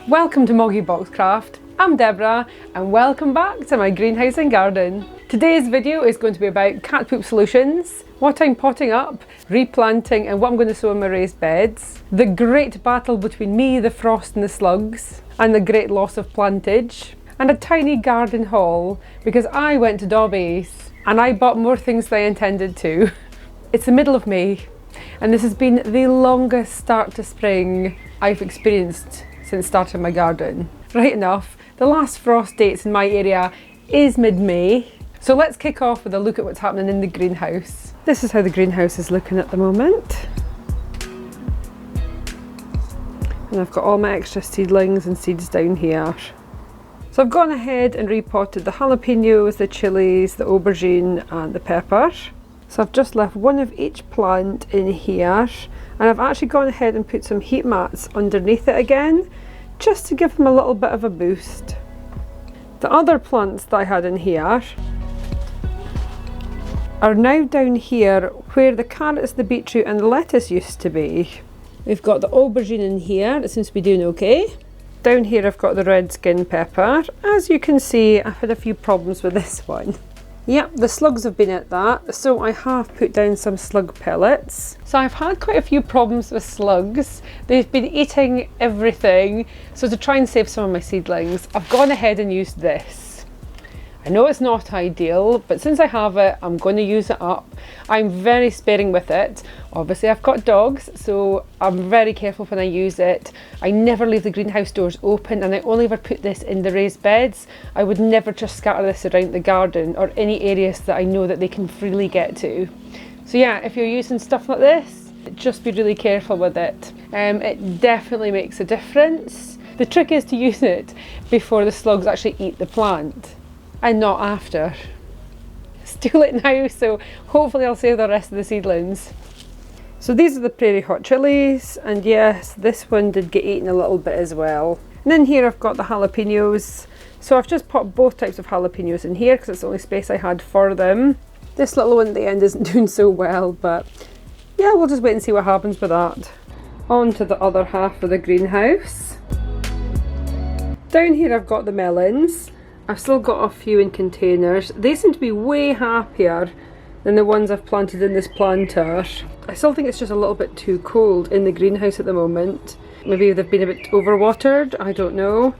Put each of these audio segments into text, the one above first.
Welcome to MoggyBoxCraft. I'm Deborah and welcome back to my greenhouse and garden. Today's video is going to be about cat poop solutions, what I'm potting up, replanting and what I'm going to sow in my raised beds, the great battle between me, the frost and the slugs, and the great loss of plantage, and a tiny garden haul because I went to Dobbies and I bought more things than I intended to. It's the middle of May and this has been the longest start to spring I've experienced since starting my garden. Right enough, the last frost dates in my area is mid-May. So let's kick off with a look at what's happening in the greenhouse. This is how the greenhouse is looking at the moment. And I've got all my extra seedlings and seeds down here. So I've gone ahead and repotted the jalapenos, the chilies, the aubergine and the pepper. So I've just left one of each plant in here, and I've actually gone ahead and put some heat mats underneath it again, just to give them a little bit of a boost. The other plants that I had in here are now down here where the carrots, the beetroot and the lettuce used to be. We've got the aubergine in here, it seems to be doing okay. Down here I've got the red skin pepper. As you can see, I've had a few problems with this one. Yep, the slugs have been at that, so I have put down some slug pellets. So I've had quite a few problems with slugs. They've been eating everything, so to try and save some of my seedlings, I've gone ahead and used this. I know it's not ideal, but since I have it, I'm going to use it up. I'm very sparing with it. Obviously I've got dogs, so I'm very careful when I use it. I never leave the greenhouse doors open and I only ever put this in the raised beds. I would never just scatter this around the garden or any areas that I know that they can freely get to. So yeah, if you're using stuff like this, just be really careful with it. It definitely makes a difference. The trick is to use it before the slugs actually eat the plant. And not after. It's too late now, so hopefully I'll save the rest of the seedlings. So these are the prairie hot chilies, and yes, this one did get eaten a little bit as well. And in here I've got the jalapenos. So I've just put both types of jalapenos in here because it's the only space I had for them. This little one at the end isn't doing so well, but yeah, we'll just wait and see what happens with that. On to the other half of the greenhouse. Down here I've got the melons. I've still got a few in containers. They seem to be way happier than the ones I've planted in this planter. I still think it's just a little bit too cold in the greenhouse at the moment. Maybe they've been a bit overwatered, I don't know.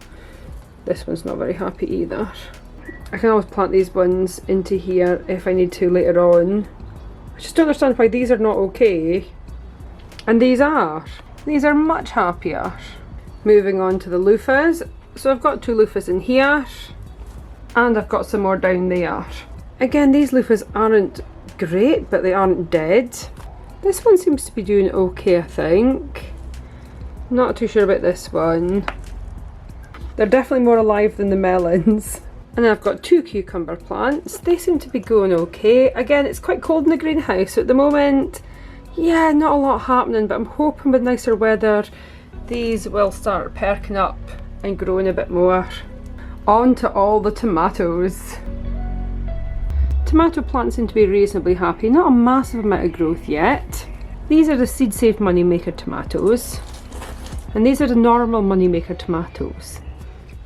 This one's not very happy either. I can always plant these ones into here if I need to later on. I just don't understand why these are not okay. And these are. These are much happier. Moving on to the loofahs. So I've got two loofahs in here. And I've got some more down there. Again, these loofahs aren't great, but they aren't dead. This one seems to be doing okay, I think. Not too sure about this one. They're definitely more alive than the melons. And then I've got two cucumber plants. They seem to be going okay. Again, it's quite cold in the greenhouse, so at the moment, yeah, not a lot happening, but I'm hoping with nicer weather, these will start perking up and growing a bit more. On to all the tomatoes. Tomato plants seem to be reasonably happy, not a massive amount of growth yet. These are the Seed Saved Moneymaker tomatoes, and these are the normal Moneymaker tomatoes.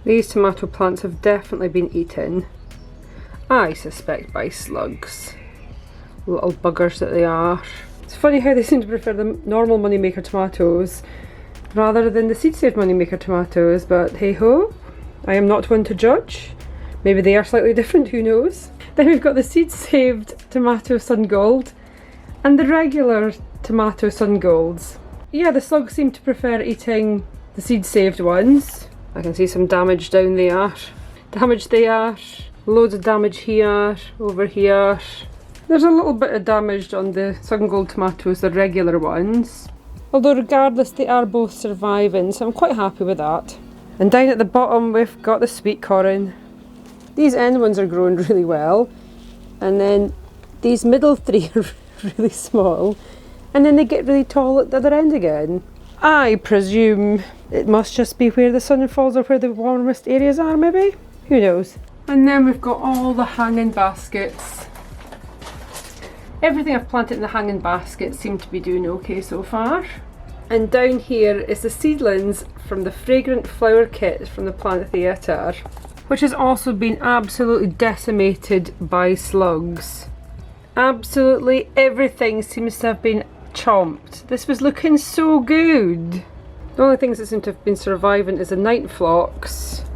These tomato plants have definitely been eaten, I suspect by slugs. Little buggers that they are. It's funny how they seem to prefer the normal Moneymaker tomatoes rather than the Seed Saved Moneymaker tomatoes, but hey ho. I am not one to judge. Maybe they are slightly different, who knows? Then we've got the Seed Saved Tomato Sun Gold and the regular Tomato Sun Golds. Yeah, the slugs seem to prefer eating the Seed Saved ones. I can see some damage down there. Damage there. Loads of damage here, over here. There's a little bit of damage on the Sun Gold tomatoes, the regular ones. Although regardless, they are both surviving, so I'm quite happy with that. And down at the bottom we've got the sweetcorn. These end ones are growing really well, and then these middle three are really small, and then they get really tall at the other end again. I presume it must just be where the sun falls or where the warmest areas are, maybe? Who knows? And then we've got all the hanging baskets. Everything I've planted in the hanging baskets seemed to be doing okay so far. And down here is the seedlings from the fragrant flower kit from the plant theatre, which has also been absolutely decimated by slugs. Absolutely everything seems to have been chomped. This was looking so good. The only things that seem to have been surviving is the night phlox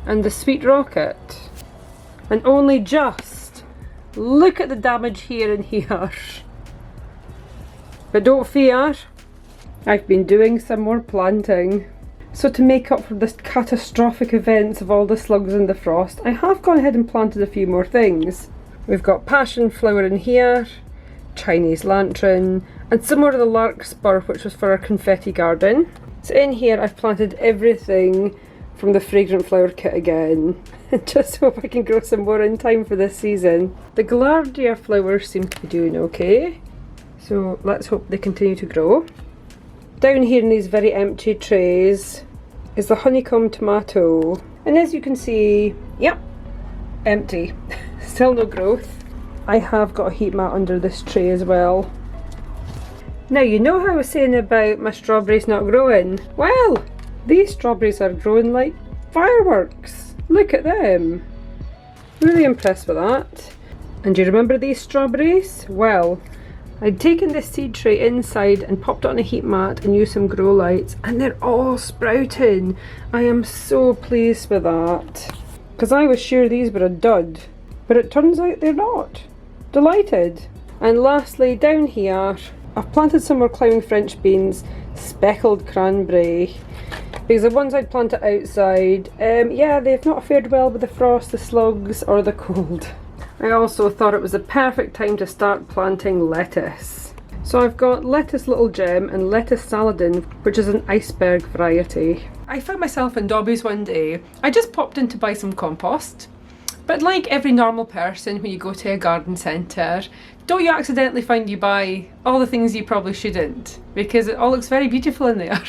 and the sweet rocket. And only just. Look at the damage here and here. But don't fear, I've been doing some more planting. So to make up for the catastrophic events of all the slugs and the frost, I have gone ahead and planted a few more things. We've got passion flower in here, Chinese lantern, and some more of the larkspur, which was for our confetti garden. So in here I've planted everything from the fragrant flower kit again, just hope I can grow some more in time for this season. The gaillardia flowers seem to be doing okay, so let's hope they continue to grow. Down here in these very empty trays is the honeycomb tomato, and as you can see, yep, empty. Still no growth. I have got a heat mat under this tray as well. Now, you know how I was saying about my strawberries not growing? Well, these strawberries are growing like fireworks. Look at them. Really impressed with that. And do you remember these strawberries? Well, I'd taken this seed tray inside and popped it on a heat mat and used some grow lights, and they're all sprouting. I am so pleased with that, because I was sure these were a dud, but it turns out they're not. Delighted. And lastly, down here, I've planted some more climbing French beans, speckled cranberry, because the ones I'd planted outside, yeah, they've not fared well with the frost, the slugs, or the cold. I also thought it was the perfect time to start planting lettuce. So I've got lettuce little gem and lettuce saladin, which is an iceberg variety. I found myself in Dobbies one day. I just popped in to buy some compost. But like every normal person, when you go to a garden centre, don't you accidentally find you buy all the things you probably shouldn't, because it all looks very beautiful in there.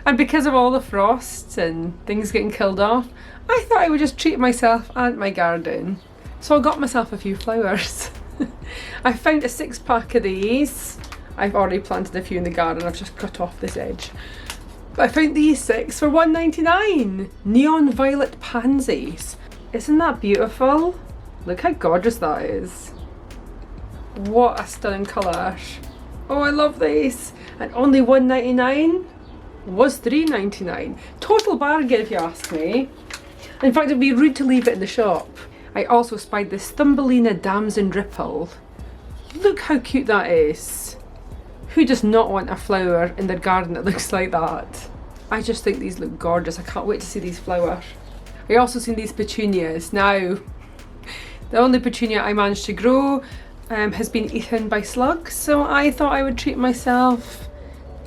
And because of all the frosts and things getting killed off, I thought I would just treat myself and my garden. So I got myself a few flowers. I found a 6-pack of these. I've already planted a few in the garden, I've just cut off this edge. But I found these 6 for £1.99. Neon violet pansies. Isn't that beautiful? Look how gorgeous that is. What a stunning colour. Oh, I love these. And only £1.99 was £3.99. Total bargain if you ask me. In fact, it would be rude to leave it in the shop. I also spied this Thumbelina Damson Ripple. Look how cute that is. Who does not want a flower in their garden that looks like that? I just think these look gorgeous. I can't wait to see these flower. I also seen these petunias. Now, the only petunia I managed to grow has been eaten by slugs, so I thought I would treat myself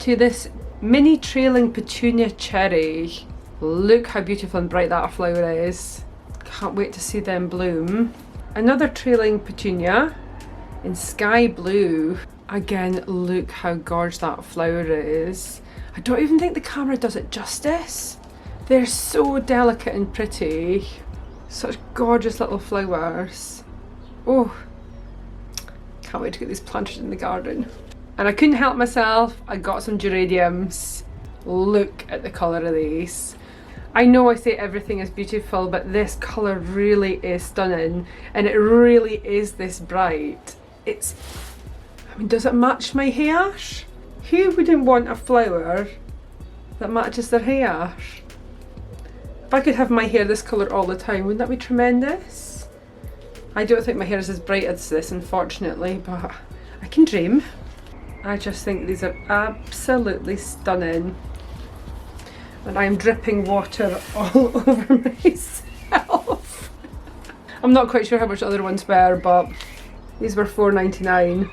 to this mini trailing petunia cherry. Look how beautiful and bright that flower is. Can't wait to see them bloom. Another trailing petunia in sky blue. Again, look how gorgeous that flower is. I don't even think the camera does it justice. They're so delicate and pretty. Such gorgeous little flowers. Oh, can't wait to get these planted in the garden. And I couldn't help myself, I got some geraniums. Look at the colour of these. I know I say everything is beautiful, but this colour really is stunning, and it really is this bright. It's, I mean, does it match my hair? Who wouldn't want a flower that matches their hair? If I could have my hair this colour all the time, wouldn't that be tremendous? I don't think my hair is as bright as this, unfortunately, but I can dream. I just think these are absolutely stunning. And I'm dripping water all over myself. I'm not quite sure how much the other ones were, but these were £4.99.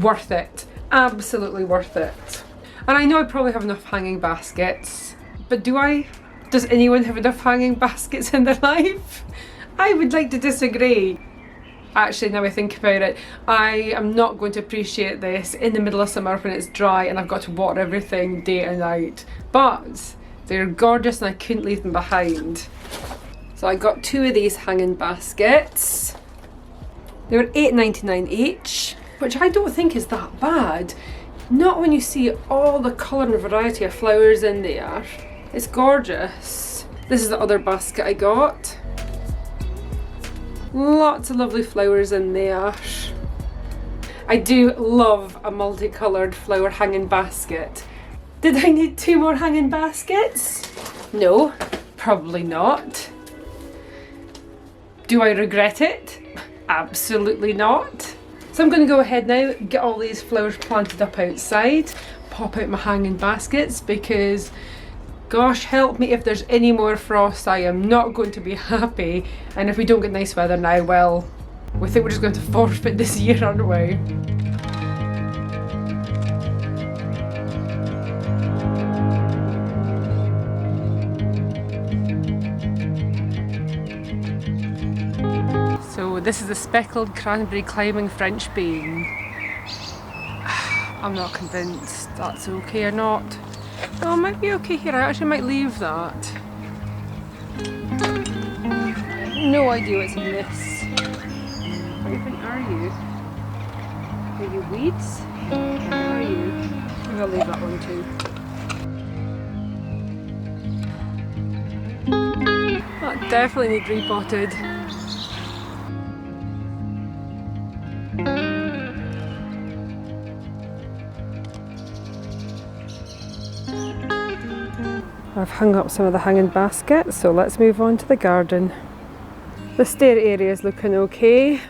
Worth it. Absolutely worth it. And I know I probably have enough hanging baskets, but do I? Does anyone have enough hanging baskets in their life? I would like to disagree. Actually, now I think about it, I am not going to appreciate this in the middle of summer when it's dry and I've got to water everything day and night. But they're gorgeous and I couldn't leave them behind. So I got 2 of these hanging baskets. They were £8.99 each, which I don't think is that bad. Not when you see all the colour and variety of flowers in there. It's gorgeous. This is the other basket I got. Lots of lovely flowers in there. I do love a multicoloured flower hanging basket. Did I need 2 more hanging baskets? No, probably not. Do I regret it? Absolutely not. So I'm going to go ahead now, get all these flowers planted up outside, pop out my hanging baskets, because gosh help me if there's any more frost, I am not going to be happy. And if we don't get nice weather now, well, we think we're just going to forfeit this year, aren't we? So this is the speckled cranberry climbing French bean. I'm not convinced that's okay or not. Oh, it might be okay here. I actually might leave that. No idea what's in this. What even are you? Are you weeds? What are you? Maybe I'll leave that one too. That definitely needs repotted. I've hung up some of the hanging baskets, so let's move on to the garden. The stair area is looking okay,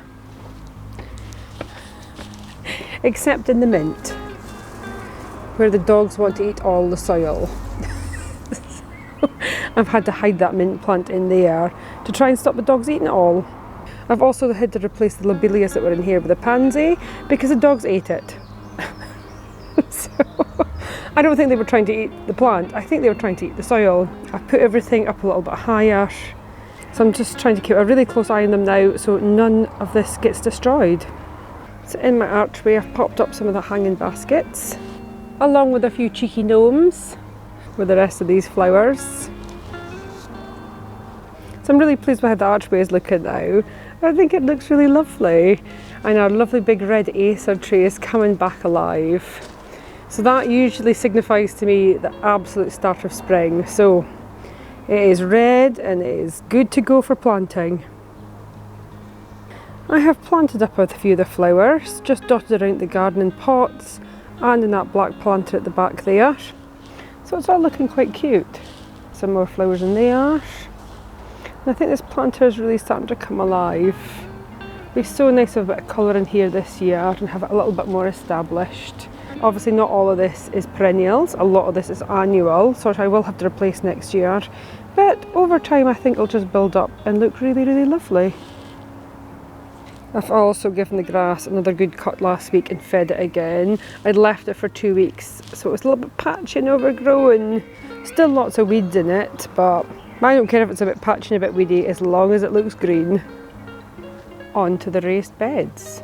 except in the mint, where the dogs want to eat all the soil. I've had to hide that mint plant in there to try and stop the dogs eating it all. I've also had to replace the lobelias that were in here with a pansy because the dogs ate it. So, I don't think they were trying to eat the plant, I think they were trying to eat the soil. I've put everything up a little bit higher, so I'm just trying to keep a really close eye on them now so none of this gets destroyed. So in my archway I've popped up some of the hanging baskets, along with a few cheeky gnomes with the rest of these flowers. So I'm really pleased with how the archway is looking now. I think it looks really lovely. And our lovely big red acer tree is coming back alive. So that usually signifies to me the absolute start of spring. So it is red and it is good to go for planting. I have planted up with a few of the flowers, just dotted around the garden in pots and in that black planter at the back there. So it's all looking quite cute. Some more flowers in there. And I think this planter is really starting to come alive. It'd be so nice to have a bit of colour in here this year and have it a little bit more established. Obviously not all of this is perennials, a lot of this is annual, so I will have to replace next year. But over time I think it'll just build up and look really, really lovely. I've also given the grass another good cut last week and fed it again. I'd left it for 2 weeks, so it was a little bit patchy and overgrown. Still lots of weeds in it, but I don't care if it's a bit patchy and a bit weedy as long as it looks green. On to the raised beds.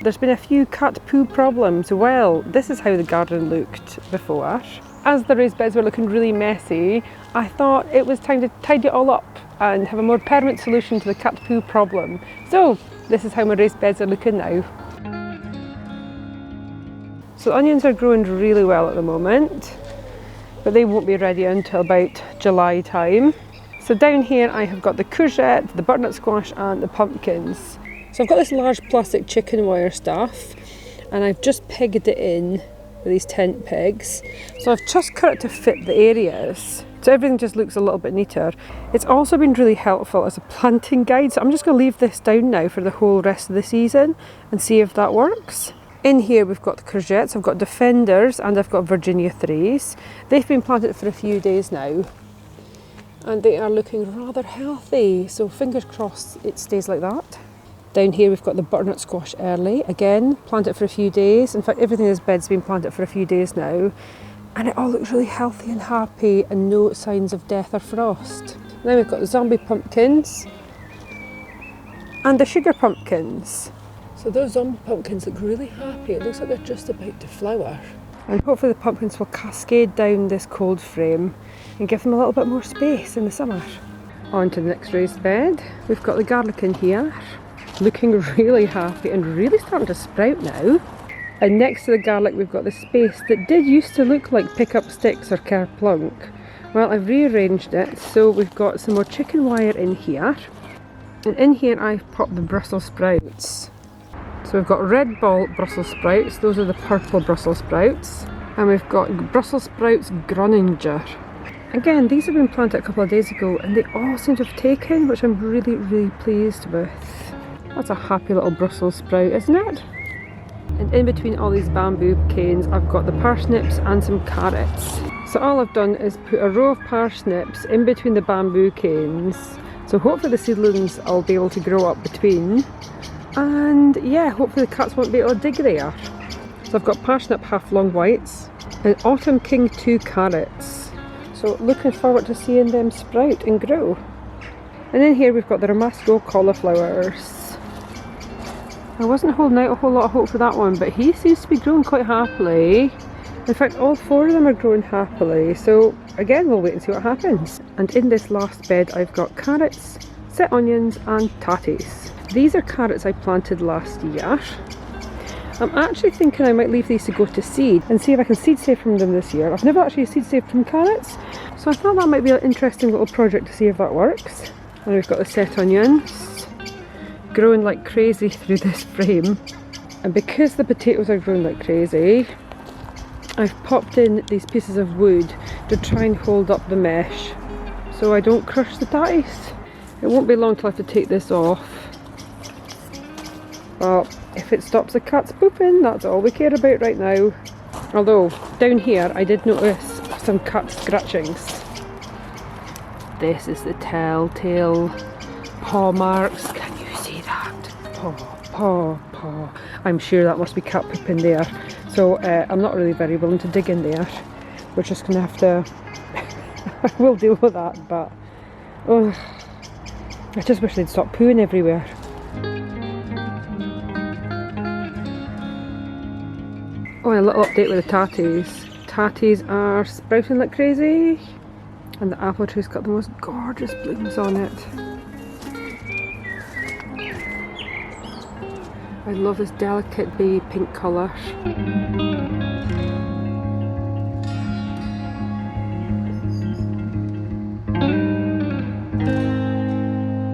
There's been a few cat poo problems. Well, this is how the garden looked before. As the raised beds were looking really messy, I thought it was time to tidy it all up and have a more permanent solution to the cat poo problem. So this is how my raised beds are looking now. So the onions are growing really well at the moment, but they won't be ready until about July time. So down here I have got the courgette, the butternut squash and the pumpkins. So I've got this large plastic chicken wire stuff and I've just pegged it in with these tent pegs. So I've just cut it to fit the areas. So everything just looks a little bit neater. It's also been really helpful as a planting guide. So I'm just going to leave this down now for the whole rest of the season and see if that works. In here we've got the courgettes, I've got defenders and I've got Virginia 3s. They've been planted for a few days now and they are looking rather healthy. So fingers crossed it stays like that. Down here we've got the butternut squash early, again planted for a few days. In fact everything in this bed's been planted for a few days now and it all looks really healthy and happy and no signs of death or frost. Then we've got the zombie pumpkins and the sugar pumpkins. So those zombie pumpkins look really happy, it looks like they're just about to flower. And hopefully the pumpkins will cascade down this cold frame and give them a little bit more space in the summer. On to the next raised bed. We've got the garlic in here, looking really happy and really starting to sprout now. And next to the garlic we've got the space that did used to look like pick up sticks or kerplunk. Well, I've rearranged it, so we've got some more chicken wire in here. And in here I've popped the Brussels sprouts. So we've got red ball Brussels sprouts, those are the purple Brussels sprouts. And we've got Brussels sprouts Groninger. Again, these have been planted a couple of days ago and they all seem to have taken, which I'm really, really pleased with. That's a happy little Brussels sprout, isn't it? And in between all these bamboo canes, I've got the parsnips and some carrots. So all I've done is put a row of parsnips in between the bamboo canes. So hopefully the seedlings I'll be able to grow up between. And yeah, hopefully the cats won't be able to dig there. So I've got parsnip half long whites and Autumn King 2 carrots. So looking forward to seeing them sprout and grow. And in here we've got the Ramasco cauliflowers. I wasn't holding out a whole lot of hope for that one, but he seems to be growing quite happily. In fact, all 4 of them are growing happily. So again, we'll wait and see what happens. And in this last bed I've got carrots, set onions and tatties. These are carrots I planted last year. I'm actually thinking I might leave these to go to seed and see if I can seed save from them this year. I've never actually seed saved from carrots, so I thought that might be an interesting little project to see if that works. And we've got the set onions growing like crazy through this frame. And because the potatoes are growing like crazy, I've popped in these pieces of wood to try and hold up the mesh so I don't crush the tatties. It won't be long till I have to take this off. Well, if it stops the cats pooping, that's all we care about right now. Although, down here I did notice some cat scratchings. This is the telltale paw marks. Can you see that? Paw, paw, paw. I'm sure that must be cat poop in there. So I'm not really very willing to dig in there. We're just going to have to... I will deal with that, but... Oh, I just wish they'd stop pooing everywhere. Oh, and a little update with the tatties. Tatties are sprouting like crazy. And the apple tree's got the most gorgeous blooms on it. I love this delicate baby pink colour.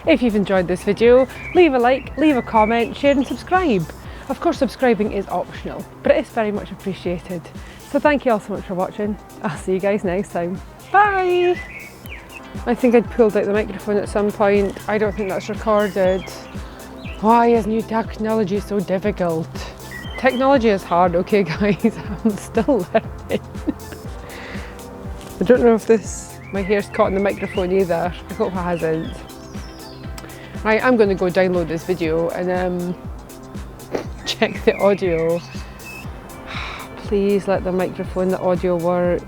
If you've enjoyed this video, leave a like, leave a comment, share and subscribe. Of course, subscribing is optional, but it is very much appreciated. So thank you all so much for watching. I'll see you guys next time. Bye! I think I'd pulled out the microphone at some point. I don't think that's recorded. Why is new technology so difficult? Technology is hard, okay guys? I'm still learning. I don't know if my hair's caught in the microphone either. I hope it hasn't. Right, I'm going to go download this video and check the audio. Please let the microphone, the audio work.